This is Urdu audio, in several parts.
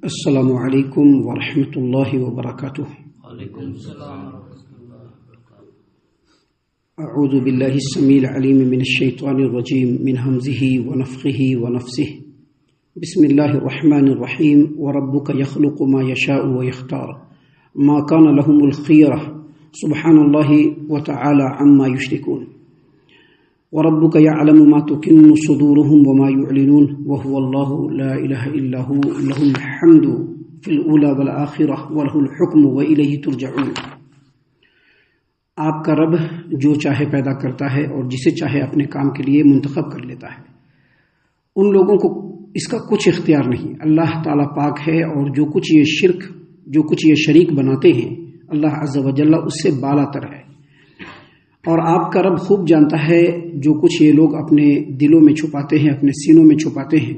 السلام علیکم ورحمۃ اللہ وبرکاتہ۔ وعلیکم السلام ورحمۃ اللہ وبرکاتہ۔ اعوذ باللہ السمیع العلیم من الشیطان الرجیم من ہمزہ ونفخہ ونفثہ۔ بسم اللہ الرحمن الرحیم۔ وربک یخلق ما یشاء ویختار ما کان لهم الخیرہ سبحان اللہ وتعالی عما یشرکون۔ وربک یعلم ما تکن صدورهم وما یعلنون وهو اللہ لا الہ الا هو لہ الحمد فی الاولی والآخرہ ولہ الحکم والیہ ترجعون۔ آپ کا رب جو چاہے پیدا کرتا ہے اور جسے چاہے اپنے کام کے لیے منتخب کر لیتا ہے۔ ان لوگوں کو اس کا کچھ اختیار نہیں۔ اللہ تعالیٰ پاک ہے، اور جو کچھ یہ شریک بناتے ہیں اللہ عز و جل اس سے بالا تر ہے۔ اور آپ کا رب خوب جانتا ہے جو کچھ یہ لوگ اپنے دلوں میں چھپاتے ہیں، اپنے سینوں میں چھپاتے ہیں،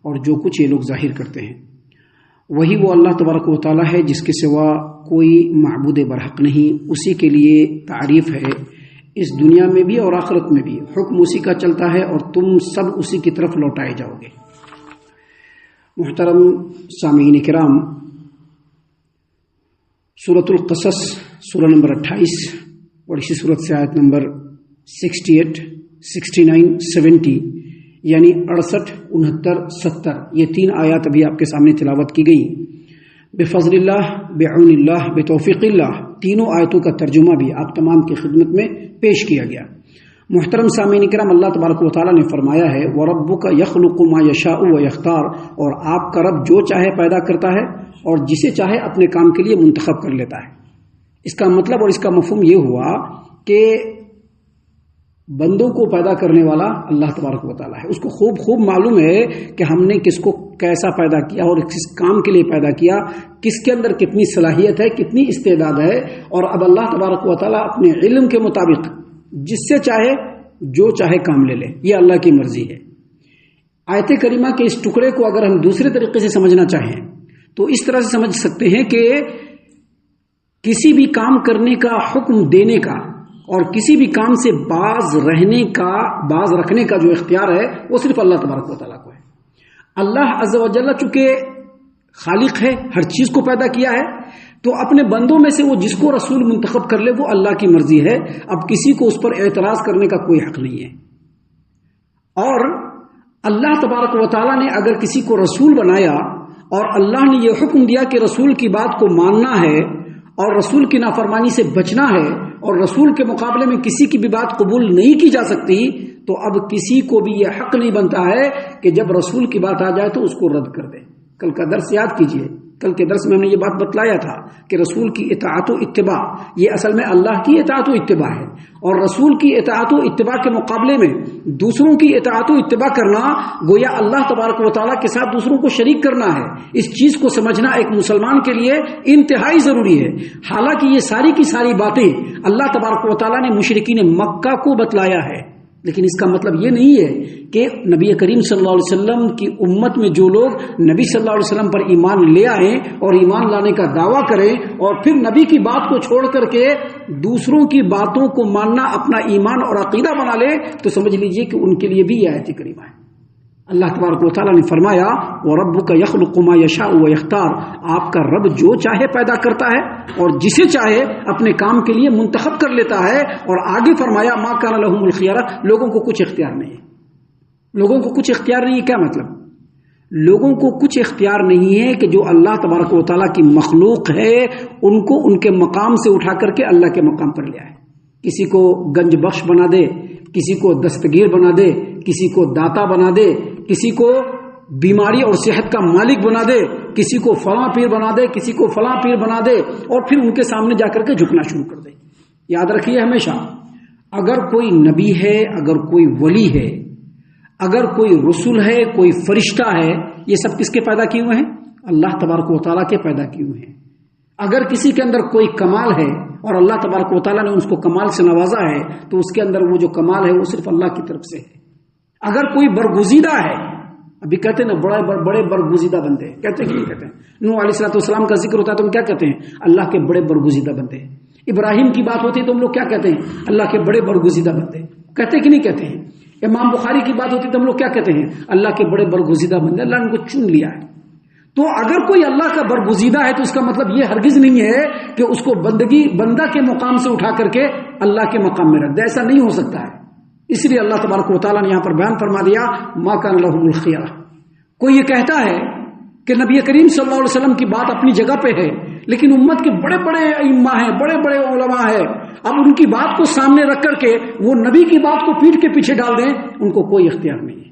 اور جو کچھ یہ لوگ ظاہر کرتے ہیں۔ وہی وہ اللہ تبارک و تعالیٰ ہے جس کے سوا کوئی معبود برحق نہیں، اسی کے لیے تعریف ہے اس دنیا میں بھی اور آخرت میں بھی۔ حکم اسی کا چلتا ہے اور تم سب اسی کی طرف لوٹائے جاؤ گے۔ محترم سامعین کرام، سورۃ القصص سورہ نمبر 28 اور اسی صورت سے آیت نمبر 68، 69، 70 یعنی 68، 69، 70 یہ تین آیات ابھی آپ کے سامنے تلاوت کی گئی۔ بفضل اللہ، بعون اللہ، بتوفیق اللہ، تینوں آیتوں کا ترجمہ بھی آپ تمام کی خدمت میں پیش کیا گیا۔ محترم سامعین کرام، اللہ تبارک و تعالیٰ نے فرمایا ہے وَرَبُّكَ يَخْلُقُ مَا يَشَاءُ وَيَخْتَارُ، اور آپ کا رب جو چاہے پیدا کرتا ہے اور جسے چاہے اپنے کام کے لیے منتخب کر لیتا ہے۔ اس کا مطلب اور اس کا مفہوم یہ ہوا کہ بندوں کو پیدا کرنے والا اللہ تبارک و تعالیٰ ہے۔ اس کو خوب معلوم ہے کہ ہم نے کس کو کیسا پیدا کیا اور کس کام کے لیے پیدا کیا، کس کے اندر کتنی صلاحیت ہے، کتنی استعداد ہے، اور اب اللہ تبارک و تعالیٰ اپنے علم کے مطابق جس سے چاہے جو چاہے کام لے لے، یہ اللہ کی مرضی ہے۔ آیت کریمہ کے اس ٹکڑے کو اگر ہم دوسرے طریقے سے سمجھنا چاہیں تو اس طرح سے سمجھ سکتے ہیں کہ کسی بھی کام کرنے کا، حکم دینے کا اور کسی بھی کام سے باز رکھنے کا جو اختیار ہے وہ صرف اللہ تبارک و تعالیٰ کو ہے۔ اللہ عز و جل چونکہ خالق ہے، ہر چیز کو پیدا کیا ہے، تو اپنے بندوں میں سے وہ جس کو رسول منتخب کر لے وہ اللہ کی مرضی ہے۔ اب کسی کو اس پر اعتراض کرنے کا کوئی حق نہیں ہے۔ اور اللہ تبارک و تعالیٰ نے اگر کسی کو رسول بنایا اور اللہ نے یہ حکم دیا کہ رسول کی بات کو ماننا ہے اور رسول کی نافرمانی سے بچنا ہے اور رسول کے مقابلے میں کسی کی بھی بات قبول نہیں کی جا سکتی، تو اب کسی کو بھی یہ حق نہیں بنتا ہے کہ جب رسول کی بات آ جائے تو اس کو رد کر دے۔ کل کا درس یاد کیجئے، کل کے درس میں ہم نے یہ بات بتلایا تھا کہ رسول کی اطاعت و اتباع یہ اصل میں اللہ کی اطاعت و اتباع ہے، اور رسول کی اطاعت و اتباع کے مقابلے میں دوسروں کی اطاعت و اتباع کرنا گویا اللہ تبارک و تعالیٰ کے ساتھ دوسروں کو شریک کرنا ہے۔ اس چیز کو سمجھنا ایک مسلمان کے لیے انتہائی ضروری ہے۔ حالانکہ یہ ساری کی ساری باتیں اللہ تبارک و تعالیٰ نے مشرکین مکہ کو بتلایا ہے، لیکن اس کا مطلب یہ نہیں ہے کہ نبی کریم صلی اللہ علیہ وسلم کی امت میں جو لوگ نبی صلی اللہ علیہ وسلم پر ایمان لے آئیں اور ایمان لانے کا دعویٰ کریں اور پھر نبی کی بات کو چھوڑ کر کے دوسروں کی باتوں کو ماننا اپنا ایمان اور عقیدہ بنا لے، تو سمجھ لیجئے کہ ان کے لیے بھی یہ آیت کریمہ ہے۔ اللہ تبارک و تعالیٰ نے فرمایا وَرَبُّكَ يَخْلُقُ مَا يَشَاءُ وَيَخْتَارُ، آپ کا رب جو چاہے پیدا کرتا ہے اور جسے چاہے اپنے کام کے لیے منتخب کر لیتا ہے، اور آگے فرمایا مَا كَانَ لَهُمُ الْخِيَرَةُ، لوگوں کو کچھ اختیار نہیں ہے۔ لوگوں کو کچھ اختیار نہیں ہے کیا مطلب؟ لوگوں کو کچھ اختیار نہیں ہے کہ جو اللہ تبارک و تعالیٰ کی مخلوق ہے ان کو ان کے مقام سے اٹھا کر کے اللہ کے مقام پر لے آئے۔ کسی کو گنج بخش بنا دے، کسی کو دستگیر بنا دے، کسی کو داتا بنا دے، کسی کو بیماری اور صحت کا مالک بنا دے، کسی کو فلاں پیر بنا دے، کسی کو فلاں پیر بنا دے، اور پھر ان کے سامنے جا کر کے جھکنا شروع کر دے۔ یاد رکھیے ہمیشہ، اگر کوئی نبی ہے، اگر کوئی ولی ہے، اگر کوئی رسول ہے، کوئی فرشتہ ہے، یہ سب کس کے پیدا کیے ہوئے ہیں؟ اللہ تبارک و تعالیٰ کے پیدا کیے ہوئے ہیں۔ اگر کسی کے اندر کوئی کمال ہے اور اللہ تبارک و تعالیٰ نے اس کو کمال سے نوازا ہے، تو اس کے اندر وہ جو کمال ہے وہ صرف اللہ کی طرف سے ہے۔ اگر کوئی برگزیدہ ہے، ابھی کہتے ہیں نا بڑے برگزیدہ بندے، کہتے ہیں کہ نہیں کہتے ہیں؟ نوح علیہ السلام کا ذکر ہوتا ہے تو ہم کیا کہتے ہیں؟ اللہ کے بڑے برگزیدہ بندے۔ ابراہیم کی بات ہوتی ہے تو ہم لوگ کیا کہتے ہیں؟ اللہ کے بڑے برگزیدہ بندے۔ کہتے کہ نہیں کہتے ہیں؟ امام بخاری کی بات ہوتی ہے تو ہم لوگ کیا کہتے ہیں؟ اللہ کے بڑے برگزیدہ بندے، اللہ نے ان کو چن لیا ہے۔ تو اگر کوئی اللہ کا برگزیدہ ہے تو اس کا مطلب یہ ہرگز نہیں ہے کہ اس کو بندہ کے مقام سے اٹھا کر کے اللہ کے مقام میں رکھ دے، ایسا نہیں ہو سکتا ہے۔ اس لیے اللہ تبارک و تعالیٰ نے یہاں پر بیان فرما دیا ما کان لہم الخیرہ۔ کوئی یہ کہتا ہے کہ نبی کریم صلی اللہ علیہ وسلم کی بات اپنی جگہ پہ ہے، لیکن امت کے بڑے بڑے ائمہ ہیں، بڑے بڑے علماء ہیں، اب ان کی بات کو سامنے رکھ کر کے وہ نبی کی بات کو پیٹھ کے پیچھے ڈال دیں، ان کو کوئی اختیار نہیں ہے۔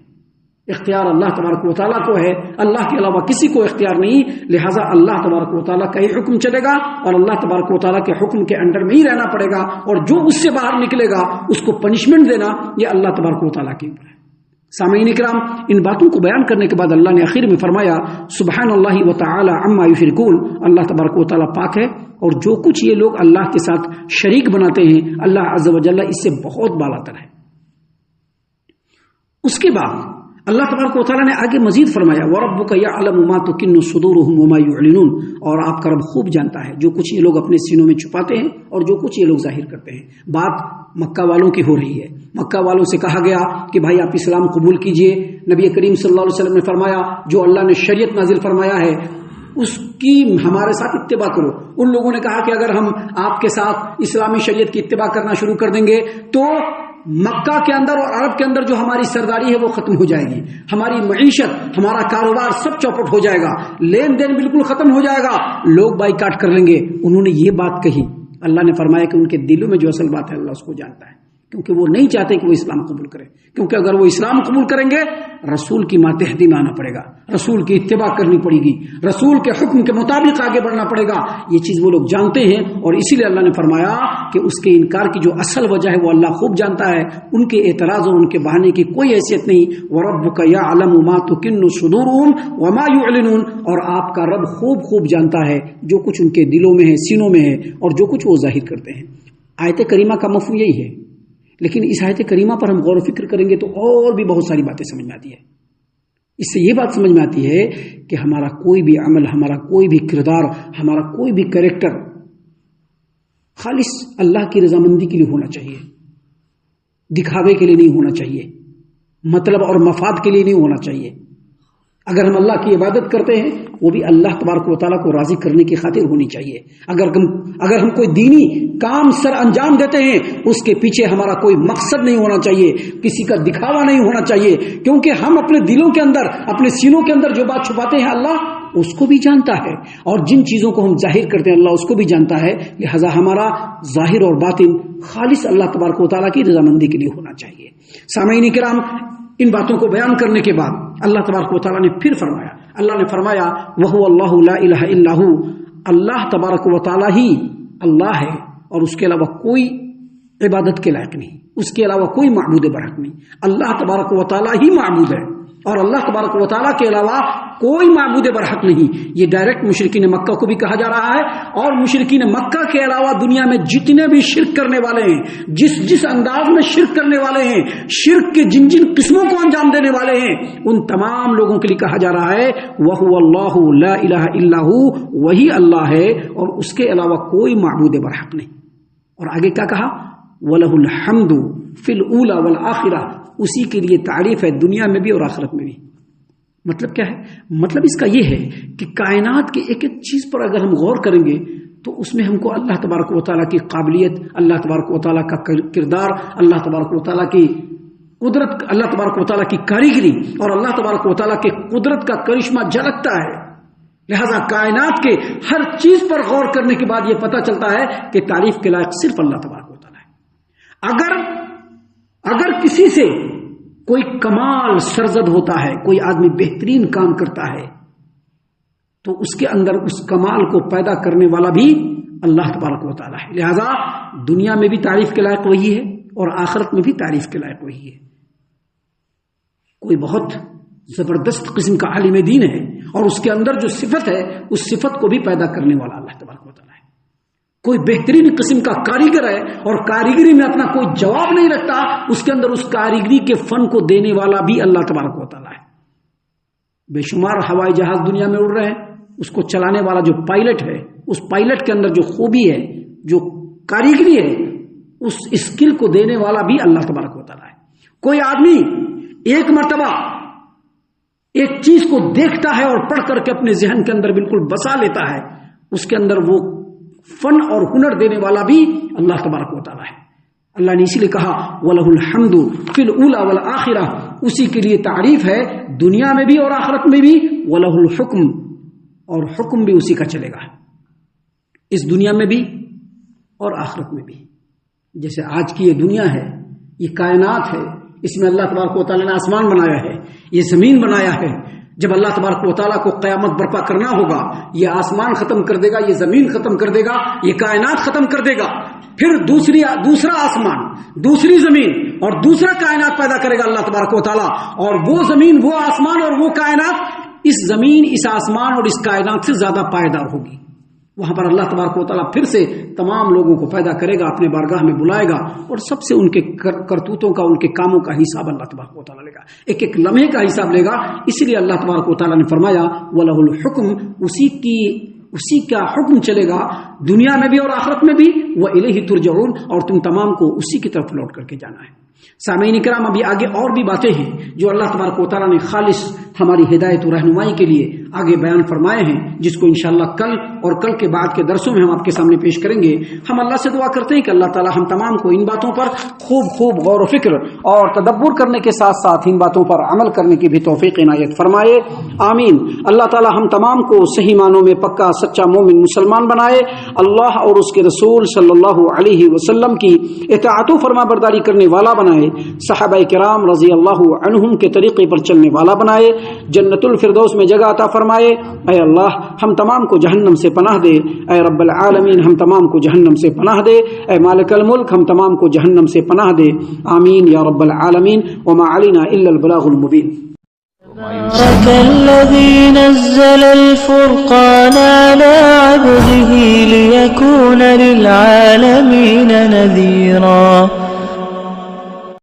اختیار اللہ تبارک و تعالیٰ کو ہے، اللہ کے علاوہ کسی کو اختیار نہیں، لہٰذا اللہ تبارک و تعالیٰ کا ہی حکم چلے گا اور اللہ تبارک و تعالیٰ کے حکم کے انڈر میں ہی رہنا پڑے گا، اور جو اس سے باہر نکلے گا اس کو پنشمنٹ دینا یہ اللہ تبارک و تعالیٰ کے اوپر ہے۔ سامعین کرام، ان باتوں کو بیان کرنے کے بعد اللہ نے آخر میں فرمایا سبحان اللہ و تعالی عما یشرکون، اللہ تبارک و تعالیٰ پاک ہے اور جو کچھ یہ لوگ اللہ کے ساتھ شریک بناتے ہیں اللہ عز و جل اس سے بہت بالا تر ہے۔ اس کے بعد اللہ تبارک و تعالیٰ نے آگے مزید فرمایا وَرَبُّكَ يَعْلَمُ مَا تُكِنُّ صُدُورُهُمْ وَمَا يُعْلِنُونَ، اور آپ کا رب خوب جانتا ہے جو کچھ یہ لوگ اپنے سینوں میں چھپاتے ہیں اور جو کچھ یہ لوگ ظاہر کرتے ہیں۔ بات مکہ والوں کی ہو رہی ہے۔ مکہ والوں سے کہا گیا کہ بھائی آپ اسلام قبول کیجئے، نبی کریم صلی اللہ علیہ وسلم نے فرمایا جو اللہ نے شریعت نازل فرمایا ہے اس کی ہمارے ساتھ اتباع کرو۔ ان لوگوں نے کہا کہ اگر ہم آپ کے ساتھ اسلامی شریعت کی اتباع کرنا شروع کر دیں گے تو مکہ کے اندر اور عرب کے اندر جو ہماری سرداری ہے وہ ختم ہو جائے گی، ہماری معیشت، ہمارا کاروبار سب چوپٹ ہو جائے گا، لین دین بالکل ختم ہو جائے گا، لوگ بائیکاٹ کر لیں گے۔ انہوں نے یہ بات کہی، اللہ نے فرمایا کہ ان کے دلوں میں جو اصل بات ہے اللہ اس کو جانتا ہے، کیونکہ وہ نہیں چاہتے کہ وہ اسلام قبول کرے، کیونکہ اگر وہ اسلام قبول کریں گے رسول کی ماتحتی میں آنا پڑے گا، رسول کی اتباع کرنی پڑے گی، رسول کے حکم کے مطابق آگے بڑھنا پڑے گا، یہ چیز وہ لوگ جانتے ہیں، اور اسی لیے اللہ نے فرمایا کہ اس کے انکار کی جو اصل وجہ ہے وہ اللہ خوب جانتا ہے، ان کے اعتراض اور ان کے بہانے کی کوئی حیثیت نہیں۔ وَرَبُّكَ يَعْلَمُ مَا تُكِنُّ صُدُورُهُمْ وَمَا يُعْلِنُونَ، اور آپ کا رب خوب جانتا ہے جو کچھ ان کے دلوں میں ہے، سینوں میں ہے، اور جو کچھ وہ ظاہر کرتے ہیں۔ آیت کریمہ کا مفہوم یہی ہے، لیکن اس آیت کریمہ پر ہم غور و فکر کریں گے تو اور بھی بہت ساری باتیں سمجھ میں آتی ہے۔ اس سے یہ بات سمجھ میں آتی ہے کہ ہمارا کوئی بھی عمل، ہمارا کوئی بھی کردار، ہمارا کوئی بھی کریکٹر خالص اللہ کی رضامندی کے لیے ہونا چاہیے، دکھاوے کے لیے نہیں ہونا چاہیے، مطلب اور مفاد کے لیے نہیں ہونا چاہیے۔ اگر ہم اللہ کی عبادت کرتے ہیں وہ بھی اللہ تبارک و تعالیٰ کو راضی کرنے کی خاطر ہونی چاہیے۔ اگر ہم کوئی دینی کام سر انجام دیتے ہیں اس کے پیچھے ہمارا کوئی مقصد نہیں ہونا چاہیے، کسی کا دکھاوا نہیں ہونا چاہیے، کیونکہ ہم اپنے دلوں کے اندر، اپنے سینوں کے اندر جو بات چھپاتے ہیں اللہ اس کو بھی جانتا ہے، اور جن چیزوں کو ہم ظاہر کرتے ہیں اللہ اس کو بھی جانتا ہے، لہذا ہمارا ظاہر اور باطن خالص اللہ تبارک و تعالیٰ کی رضامندی کے لیے ہونا چاہیے۔ سامعین کرام، ان باتوں کو بیان کرنے کے بعد اللہ تبارک و تعالیٰ نے پھر فرمایا، اللہ نے فرمایا وَهُوَ اللَّهُ لَا إِلَهَ إِلَّا هُوَ، اللہ تبارک و تعالیٰ ہی اللہ ہے اور اس کے علاوہ کوئی عبادت کے لائق نہیں، اس کے علاوہ کوئی معبود برحق نہیں، اللہ تبارک و تعالیٰ ہی معبود ہے اور اللہ تبارک و تعالیٰ کے علاوہ کوئی معبود برحق نہیں۔ یہ ڈائریکٹ مشرکین مکہ کو بھی کہا جا رہا ہے، اور مشرکین مکہ کے علاوہ دنیا میں جتنے بھی شرک کرنے والے ہیں، جس انداز میں شرک کرنے والے ہیں، شرک کے جن قسموں کو انجام دینے والے ہیں، ان تمام لوگوں کے لیے کہا جا رہا ہے وَهُوَ اللَّهُ لَا إِلَهَ إِلَّا هُوَ، وہی اللہ ہے اور اس کے علاوہ کوئی معبود برحق نہیں۔ اور آگے کیا کہا وَلَهُ الْحَمْدُ فِي الْأُولَى وَالْآخِرَةِ، اسی کے لیے تعریف ہے دنیا میں بھی اور آخرت میں بھی۔ مطلب کیا ہے؟ مطلب اس کا یہ ہے کہ کائنات کی ایک ایک چیز پر اگر ہم غور کریں گے تو اس میں ہم کو اللہ تبارک و تعالیٰ کی قابلیت، اللہ تبارک و تعالیٰ کا کردار، اللہ تبارک و تعالیٰ کی قدرت، اللہ تبارک و تعالیٰ کی کاریگری اور اللہ تبارک و تعالیٰ کی قدرت کا کرشمہ جھلکتا ہے۔ لہذا کائنات کے ہر چیز پر غور کرنے کے بعد یہ پتہ چلتا ہے کہ تعریف کے لائق صرف اللہ تبارک و تعالیٰ ہے۔ اگر کسی سے کوئی کمال سرزد ہوتا ہے، کوئی آدمی بہترین کام کرتا ہے، تو اس کے اندر اس کمال کو پیدا کرنے والا بھی اللہ تبارک و تعالیٰ ہے۔ لہذا دنیا میں بھی تعریف کے لائق وہی ہے اور آخرت میں بھی تعریف کے لائق وہی ہے۔ کوئی بہت زبردست قسم کا عالم دین ہے اور اس کے اندر جو صفت ہے اس صفت کو بھی پیدا کرنے والا اللہ تبارک و تعالیٰ ہے۔ کوئی بہترین قسم کا کاریگر ہے اور کاریگری میں اپنا کوئی جواب نہیں رکھتا، اس کے اندر اس کاریگری کے فن کو دینے والا بھی اللہ تبارک و تعالیٰ ہے۔ بے شمار ہوائی جہاز دنیا میں اڑ رہے ہیں، اس کو چلانے والا جو پائلٹ ہے، اس پائلٹ کے اندر جو خوبی ہے، جو کاریگری ہے، اس اسکل کو دینے والا بھی اللہ تبارک و تعالیٰ ہے۔ کوئی آدمی ایک مرتبہ ایک چیز کو دیکھتا ہے اور پڑھ کر کے اپنے ذہن کے اندر بالکل بسا لیتا ہے، اس کے اندر وہ فن اور ہنر دینے والا بھی اللہ تبارک و تعالیٰ ہے۔ اللہ نے اسی لیے کہا وَلَهُ الْحَمْدُ فِي الْأُولَى وَالْآخِرَةِ، اسی کے لیے تعریف ہے دنیا میں بھی اور آخرت میں بھی، وَلَهُ الْحُكْمُ، اور حکم بھی اسی کا چلے گا، اس دنیا میں بھی اور آخرت میں بھی۔ جیسے آج کی یہ دنیا ہے، یہ کائنات ہے، اس میں اللہ تبارک و تعالیٰ نے آسمان بنایا ہے، یہ زمین بنایا ہے۔ جب اللہ تبارک و تعالیٰ کو قیامت برپا کرنا ہوگا، یہ آسمان ختم کر دے گا، یہ زمین ختم کر دے گا، یہ کائنات ختم کر دے گا، پھر دوسرا آسمان، دوسری زمین اور دوسرا کائنات پیدا کرے گا اللہ تبارک و تعالیٰ، اور وہ زمین، وہ آسمان اور وہ کائنات اس زمین، اس آسمان اور اس کائنات سے زیادہ پائیدار ہوگی۔ وہاں پر اللہ تبارک و تعالیٰ پھر سے تمام لوگوں کو پیدا کرے گا، اپنے بارگاہ میں بلائے گا اور سب سے ان کے کرتوتوں کا، ان کے کاموں کا حساب اللہ تبارک و تعالیٰ لے گا، ایک ایک لمحے کا حساب لے گا۔ اسی لیے اللہ تبارک و تعالیٰ نے فرمایا وَلَهُ الْحُكْمُ، اسی کا حکم چلے گا دنیا میں بھی اور آخرت میں بھی، وَإِلَيْهِ تُرْجَعُونَ، اور تم تمام کو اسی کی طرف لوٹ کر کے جانا ہے۔ سامعین کرام، ابھی آگے اور بھی باتیں ہیں جو اللہ تبارک و تعالیٰ نے خالص ہماری ہدایت و رہنمائی کے لیے آگے بیان فرمائے ہیں، جس کو انشاءاللہ کل اور کل کے بعد کے درسوں میں ہم آپ کے سامنے پیش کریں گے۔ ہم اللہ سے دعا کرتے ہیں کہ اللہ تعالیٰ ہم تمام کو ان باتوں پر خوب غور و فکر اور تدبر کرنے کے ساتھ ساتھ ان باتوں پر عمل کرنے کی بھی توفیق عنایت فرمائے، آمین۔ اللہ تعالیٰ ہم تمام کو صحیح معنوں میں پکا سچا مومن مسلمان بنائے، اللہ اور اس کے رسول صلی اللہ علیہ وسلم کی اطاعت و فرما برداری کرنے والا بنائے، صحابہ کرام رضی اللہ عنہم کے طریقے پر چلنے والا بنائے، جنت الفردوس میں جگہ عطا فرمائے۔ اے اللہ ہم تمام کو جہنم سے پناہ دے، اے رب العالمین ہم تمام کو جہنم سے پناہ دے، اے مالک الملک ہم تمام کو جہنم سے پناہ دے، آمین یا رب العالمین۔ وما علینا الا البلاغ المبین۔ تبارك الذي نزل الفرقان على عبده ليكون للعالمين نذيرا